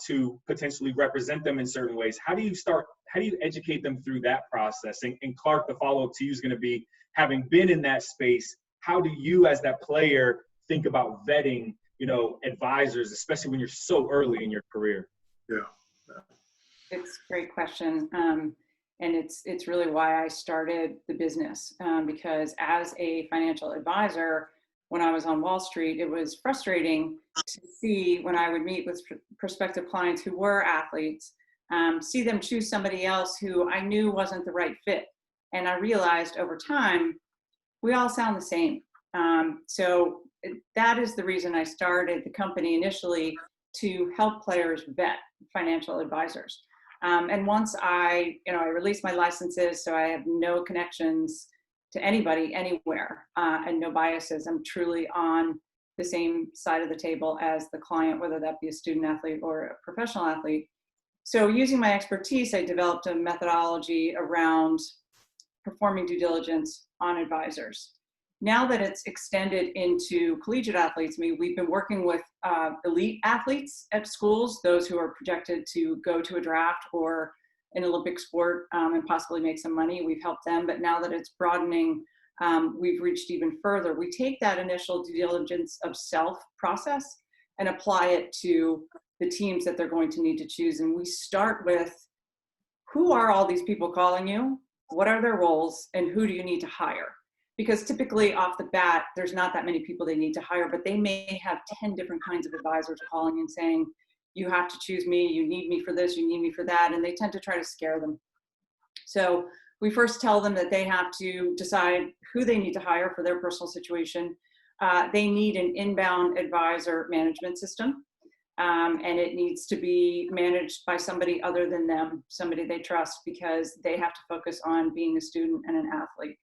to potentially represent them in certain ways? How do you educate them through that process? And Clark, the follow-up to you is going to be, having been in that space, how do you as that player think about vetting, advisors, especially when you're so early in your career? Yeah. It's a great question. And it's really why I started the business, because as a financial advisor, when I was on Wall Street, it was frustrating to see when I would meet with prospective clients who were athletes, see them choose somebody else who I knew wasn't the right fit. And I realized over time, we all sound the same. So that is the reason I started the company initially, to help players vet financial advisors. And once I released my licenses, so I have no connections to anybody anywhere, and no biases. I'm truly on the same side of the table as the client, whether that be a student athlete or a professional athlete. So using my expertise, I developed a methodology around performing due diligence on advisors. Now that it's extended into collegiate athletes, we've been working with elite athletes at schools, those who are projected to go to a draft or an Olympic sport and possibly make some money. We've helped them, but now that it's broadening, we've reached even further. We take that initial due diligence of self process and apply it to the teams that they're going to need to choose. And we start with, who are all these people calling you? What are their roles? And who do you need to hire? Because typically off the bat, there's not that many people they need to hire, but they may have 10 different kinds of advisors calling and saying, you have to choose me, you need me for this, you need me for that, and they tend to try to scare them. So we first tell them that they have to decide who they need to hire for their personal situation. They need an inbound advisor management system, and it needs to be managed by somebody other than them, somebody they trust, because they have to focus on being a student and an athlete.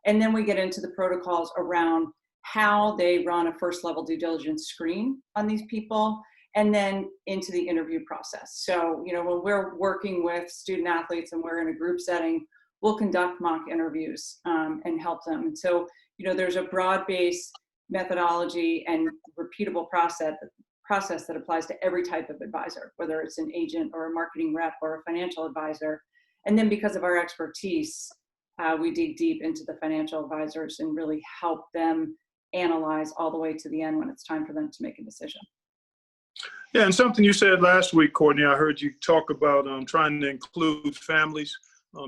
And then we get into the protocols around how they run a first level due diligence screen on these people, and then into the interview process. So, when we're working with student athletes and we're in a group setting, we'll conduct mock interviews and help them. And so, there's a broad-based methodology and repeatable process that applies to every type of advisor, whether it's an agent or a marketing rep or a financial advisor. And then because of our expertise, we dig deep into the financial advisors and really help them analyze all the way to the end when it's time for them to make a decision. Yeah, and something you said last week, Courtney, I heard you talk about trying to include families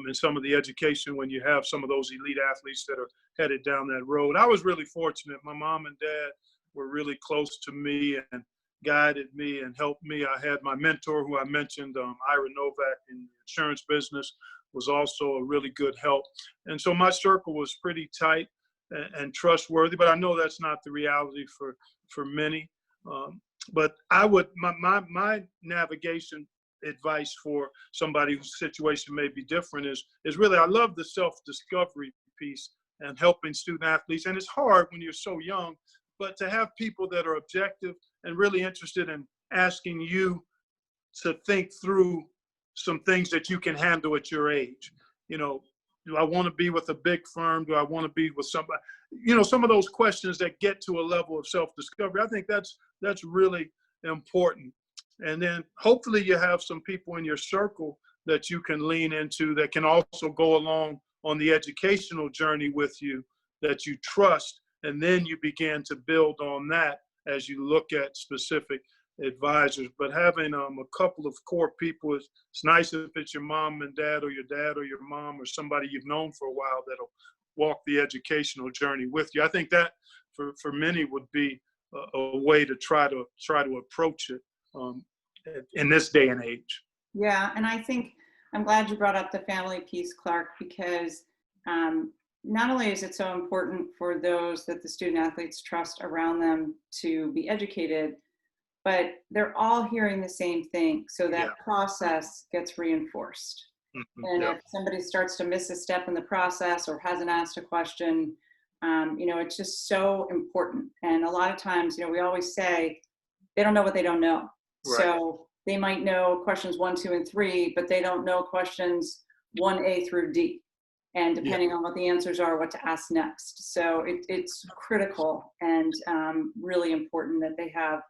in some of the education when you have some of those elite athletes that are headed down that road. I was really fortunate. My mom and dad were really close to me and guided me and helped me. I had my mentor, who I mentioned, Ira Novak, in the insurance business, was also a really good help. And so my circle was pretty tight and trustworthy, but I know that's not the reality for many. But I would, my navigation advice for somebody whose situation may be different is really, I love the self-discovery piece and helping student athletes. And it's hard when you're so young, but to have people that are objective and really interested in asking you to think through some things that you can handle at your age. Do I want to be with a big firm? Do I want to be with somebody? Some of those questions that get to a level of self-discovery. I think that's really important. And then hopefully you have some people in your circle that you can lean into that can also go along on the educational journey with you, that you trust, and then you begin to build on that as you look at specific advisors. But having a couple of core people, it's nice if it's your mom and dad or your mom or somebody you've known for a while that'll walk the educational journey with you. I think that for many would be a way to try to approach it in this day and age. Yeah, and I think I'm glad you brought up the family piece, Clark, because not only is it so important for those that the student athletes trust around them to be educated, but they're all hearing the same thing. So that Yeah. process gets reinforced. And Yeah. if somebody starts to miss a step in the process or hasn't asked a question, it's just so important. And a lot of times, we always say they don't know what they don't know. Right. So they might know questions 1, 2, and 3, but they don't know questions 1A through D. And depending on what the answers are, what to ask next. So it's critical and really important that they have,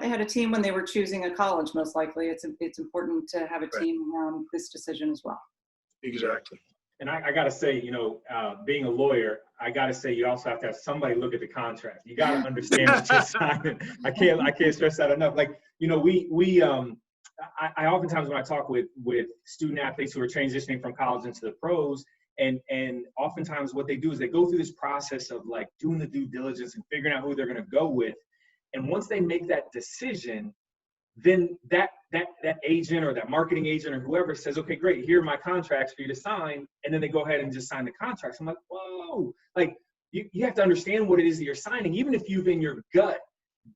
they had a team when they were choosing a college, most likely. It's important to have a team around this decision as well. Exactly. And I got to say, being a lawyer, I got to say, you also have to have somebody look at the contract. You got to understand what you're signing. I can't stress that enough. Like, I oftentimes when I talk with student athletes who are transitioning from college into the pros, and oftentimes what they do is they go through this process of like doing the due diligence and figuring out who they're going to go with. And once they make that decision, then that agent or that marketing agent or whoever says, okay, great, here are my contracts for you to sign. And then they go ahead and just sign the contracts. I'm like, whoa, like you have to understand what it is that you're signing. Even if you've in your gut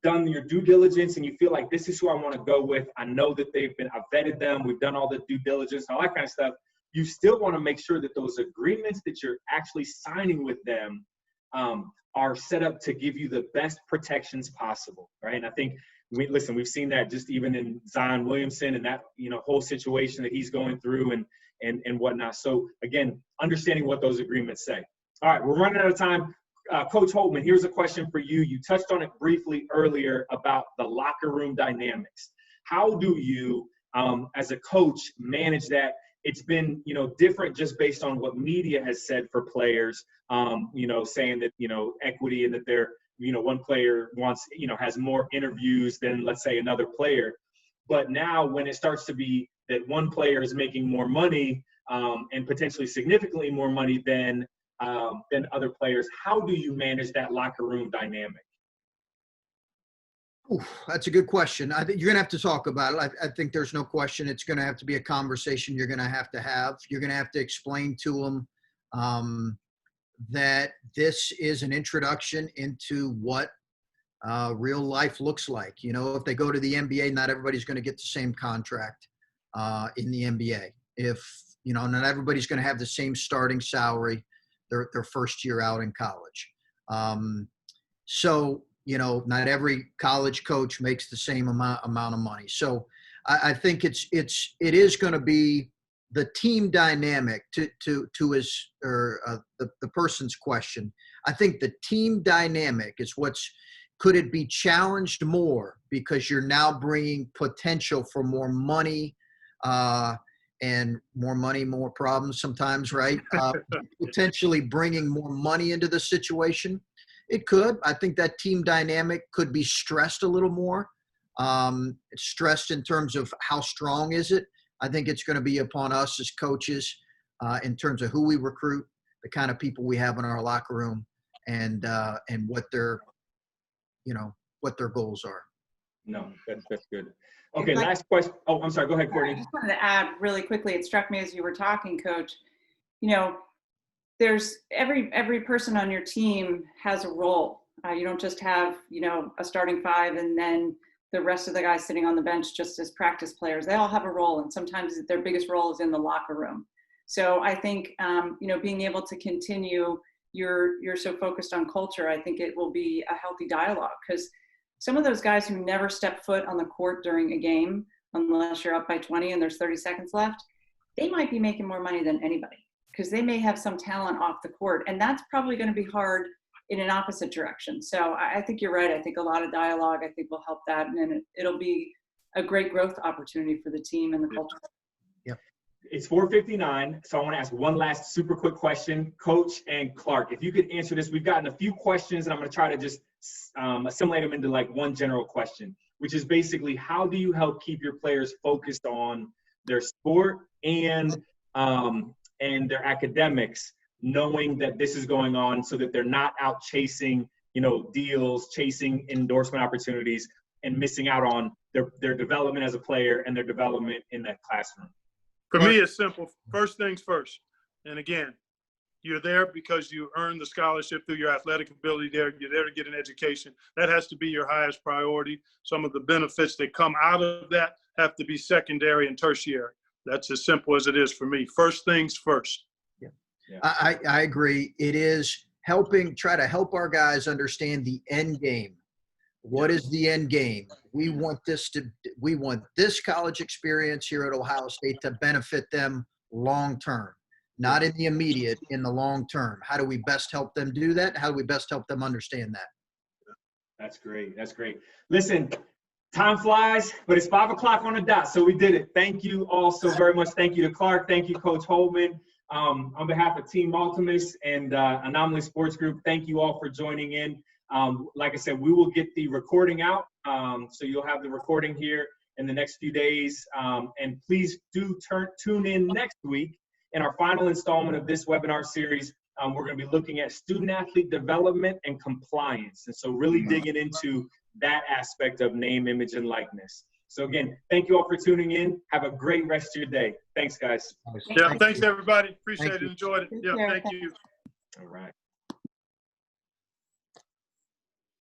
done your due diligence and you feel like this is who I want to go with. I know that I've vetted them. We've done all the due diligence, all that kind of stuff. You still want to make sure that those agreements that you're actually signing with them are set up to give you the best protections possible, right? And I think, we've seen that just even in Zion Williamson and that, whole situation that he's going through and whatnot. So again, understanding what those agreements say. All right, we're running out of time. Coach Holtmann, here's a question for you. You touched on it briefly earlier about the locker room dynamics. How do you, as a coach, manage that? It's been, different just based on what media has said for players, saying that, equity and that they're, one player wants, has more interviews than, let's say, another player. But now when it starts to be that one player is making more money and potentially significantly more money than other players, how do you manage that locker room dynamic? Ooh, that's a good question. I think you're going to have to talk about it. I think there's no question. It's going to have to be a conversation you're going to have. You're going to have to explain to them that this is an introduction into what real life looks like. If they go to the NBA, not everybody's going to get the same contract in the NBA. If, not everybody's going to have the same starting salary their first year out in college. So, not every college coach makes the same amount of money. So I think it is going to be the team dynamic to the person's question. I think the team dynamic is could it be challenged more because you're now bringing potential for more money, and more money, more problems sometimes, right? Potentially bringing more money into the situation. It could. I think that team dynamic could be stressed a little more. Stressed in terms of how strong is it. I think it's going to be upon us as coaches in terms of who we recruit, the kind of people we have in our locker room, and what their goals are. No, that's good. Okay, last question. Oh, I'm sorry. Go ahead, Courtney. I just wanted to add really quickly. It struck me as you were talking, Coach. There's every person on your team has a role. You don't just have a starting five and then the rest of the guys sitting on the bench just as practice players. They all have a role, and sometimes their biggest role is in the locker room. So I think being able to continue. You're so focused on culture. I think it will be a healthy dialogue, because some of those guys who never step foot on the court during a game, unless you're up by 20 and there's 30 seconds left, they might be making more money than anybody because they may have some talent off the court. And that's probably going to be hard in an opposite direction. So I think you're right. I think a lot of dialogue, I think, will help that. And it'll be a great growth opportunity for the team and the culture. Yep. It's 4:59, so I want to ask one last super quick question. Coach and Clark, if you could answer this. We've gotten a few questions, and I'm going to try to just assimilate them into like one general question, which is basically, how do you help keep your players focused on their sport and their academics, knowing that this is going on, so that they're not out chasing, deals, chasing endorsement opportunities, and missing out on their development as a player and their development in that classroom? For me, it's simple. First things first. And again, You're there because you earned the scholarship through your athletic ability there. You're there to get an education. That has to be your highest priority. Some of the benefits that come out of that have to be secondary and tertiary. That's as simple as it is for me. First things first. Yeah. I agree. It is try to help our guys understand the end game. What is the end game? We want this college experience here at Ohio State to benefit them long term, not in the immediate, in the long term. How do we best help them do that? How do we best help them understand that? That's great. That's great. Listen, time flies, but it's 5 o'clock on the dot, so we did it. Thank you all so very much. Thank you to Clark. Thank you, Coach Holtmann. On behalf of Team Altemus and Anomaly Sports Group, thank you all for joining in. Like I said, we will get the recording out, so you'll have the recording here in the next few days. And please do tune in next week in our final installment of this webinar series. We're going to be looking at student-athlete development and compliance, and so really digging into that aspect of name, image, and likeness. So again, thank you all for tuning in. Have a great rest of your day. Thanks, guys. Yeah, thanks everybody. Appreciate it. Enjoyed it. Yeah, thank you. All right.